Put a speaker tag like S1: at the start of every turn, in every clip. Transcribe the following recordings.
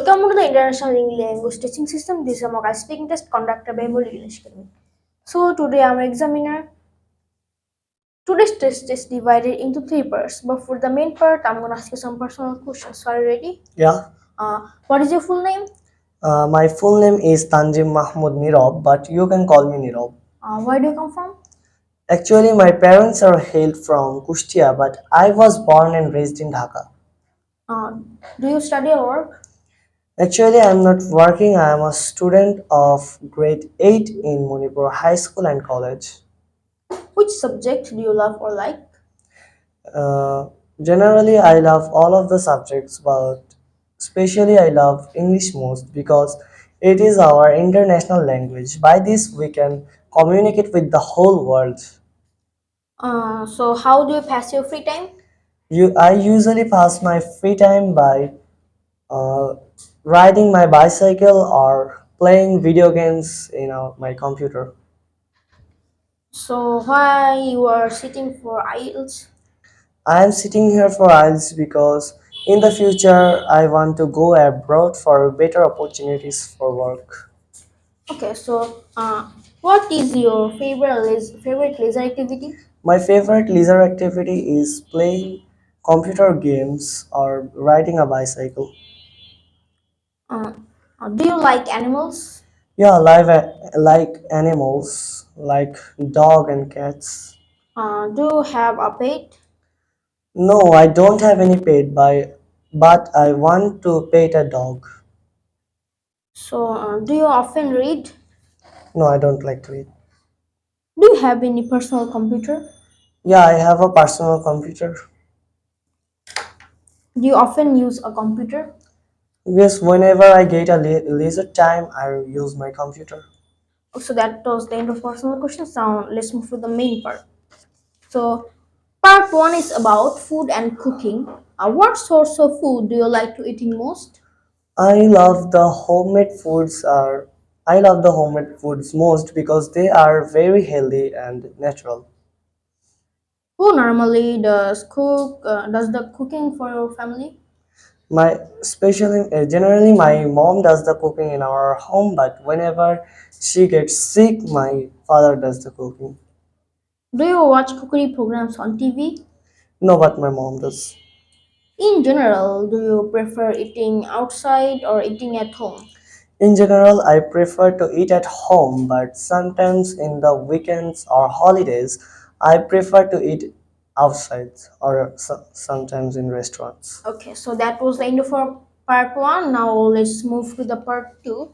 S1: Welcome to the International English Language Teaching System. This is a mock speaking test conducted by Modi English Academy. So today I'm an examiner. Today's test is divided into three parts. But for the main part, I'm gonna ask you some personal questions. So are you ready?
S2: Yeah,
S1: What is your full name?
S2: my full name is Tanjim Mahmood Nirob, but you can call me Nirob.
S1: Where do you come from?
S2: Actually, my parents are hailed from Kushtia, but I was born and raised in Dhaka.
S1: Uh, do you study or work?
S2: Actually, I'm not working. I am a student of grade 8 in Manipur High School and College.
S1: Which subject do you love or like?
S2: Uh, Generally, I love all of the subjects, but especially I love English most because it is our international language. By this, we can communicate with the whole world.
S1: So how do you pass your free time?
S2: I usually pass my free time by uh, riding my bicycle or playing video games in my computer.
S1: So why you are sitting for IELTS?
S2: I am sitting here for IELTS because in the future I want to go abroad for better opportunities for work.
S1: Okay, so what is your favorite leisure activity?
S2: My favorite leisure activity is playing computer games or riding a bicycle.
S1: Uh, do you like animals?
S2: Yeah, like animals, like dog and cats.
S1: Do you have a pet?
S2: No, I don't have any pet, but I want to pet a dog.
S1: So, do you often read?
S2: No, I don't like to eat.
S1: Do you have any personal computer?
S2: Yeah, I have a personal computer.
S1: Do you often use a computer?
S2: Yes, whenever I get a leisure time, I use my computer.
S1: So that was the end of personal questions. Now let's move to the main part. So, part one is about food and cooking. What sorts of food do you like to eating most?
S2: I love the homemade foods are I love the homemade foods most because they are very healthy and natural.
S1: Who normally does the cooking for your family?
S2: Generally my mom does the cooking in our home, but whenever she gets sick, my father does the cooking.
S1: Do you watch cookery programs on TV?
S2: No, but my mom does.
S1: In general, do you prefer eating outside or eating at home?
S2: In general, I prefer to eat at home, but sometimes in the weekends or holidays, I prefer to eat outside or sometimes in restaurants.
S1: Okay, so that was the end of our part one. Now let's move to the part two.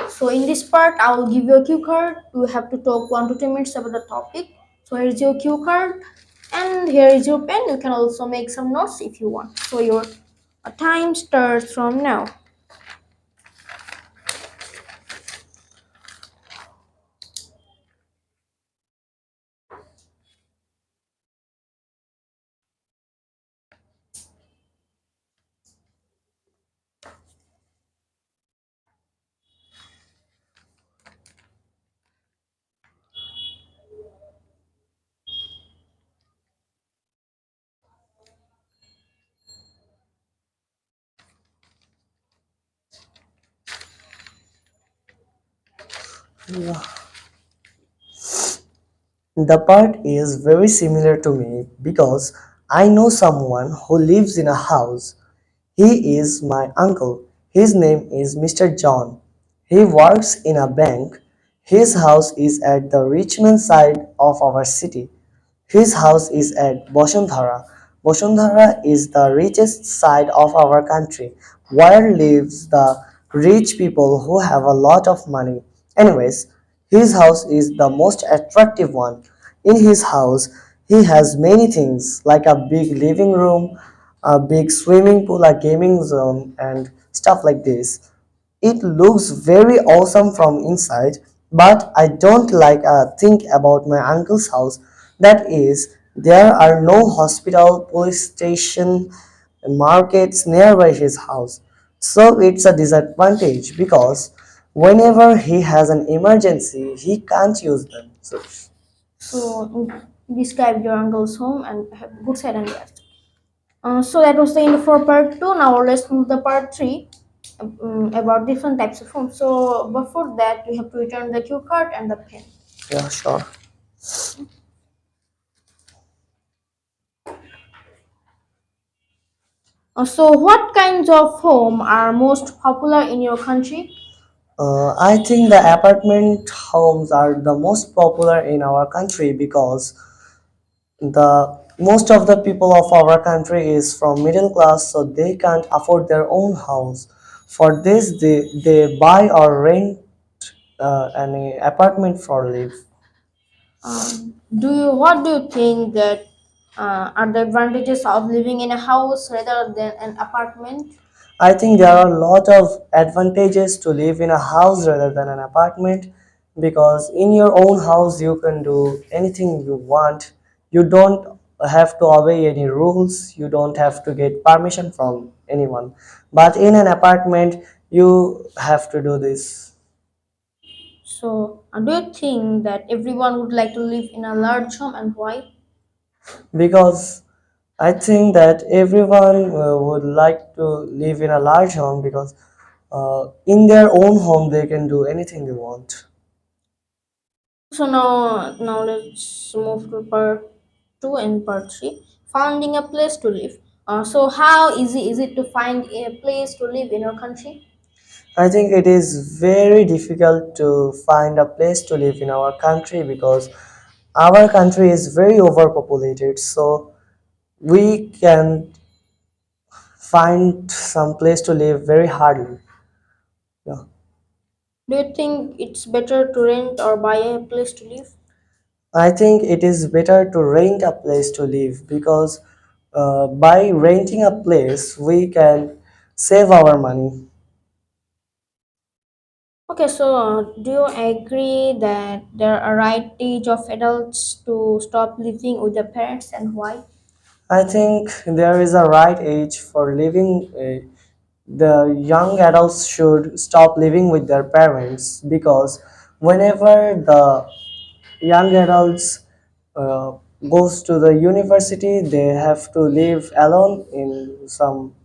S1: So in this part, I will give you a cue card. You have to talk 1 to 2 minutes about the topic. So here is your cue card, and here is your pen. You can also make some notes if you want. So your time starts from now.
S2: Yeah. The part is very similar to me because I know someone who lives in a house. He is my uncle. His name is Mr. John. He works in a bank. His house is at the Richmond side of our city. His house is at Bosundhara. Bosundhara is the richest side of our country, where lives the rich people who have a lot of money. Anyways, his house is the most attractive one. In his house, he has many things like a big living room, a big swimming pool, a gaming zone, and stuff like this. It looks very awesome from inside, but I don't like a thing about my uncle's house. That is, there are no hospital, police station, and markets nearby his house. So it's a disadvantage because whenever he has an emergency, he can't use them.
S1: So describe your uncle's home and have good side and bad. So that was the end of our part two. Now let's move to part three. about different types of homes. So before that, we have to return the cue card and the pen.
S2: Yeah, sure.
S1: So what kinds of home are most popular in your country?
S2: I think the apartment homes are the most popular in our country because the most of the people of our country is from middle class, so they can't afford their own house. For this, they buy or rent an apartment for live.
S1: What do you think that are the advantages of living in a house rather than an apartment?
S2: I think there are a lot of advantages to live in a house rather than an apartment because in your own house you can do anything you want. You don't have to obey any rules, you don't have to get permission from anyone. But in an apartment, you have to do this
S1: So, do you think that everyone would like to live in a large home and why?
S2: because I think that everyone would like to live in a large home because in their own home they can do anything they want.
S1: So now let's move to part two and part three. Finding a place to live. So how easy is it to find a place to live in your country?
S2: I think it is very difficult to find a place to live in our country because our country is very overpopulated. So we can find some place to live very hardly. Yeah.
S1: Do you think it's better to rent or buy a place to live?
S2: I think it is better to rent a place to live because by renting a place we can save our money.
S1: Okay, so do you agree that there are right age of adults to stop living with their parents and why?
S2: I think there is a right age for living. The young adults should stop living with their parents because whenever the young adults uh, goes to the university, they have to live alone in some,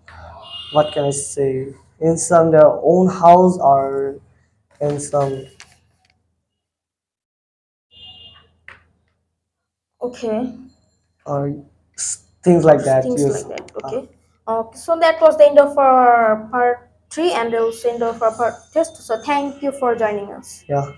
S2: what can I say, in some their own house or in some
S1: Okay,
S2: or things like that.
S1: things
S2: Yes.
S1: like that. Okay. Okay, so that was the end of our part three, and also end of our part test. So thank you for joining us.
S2: Yeah.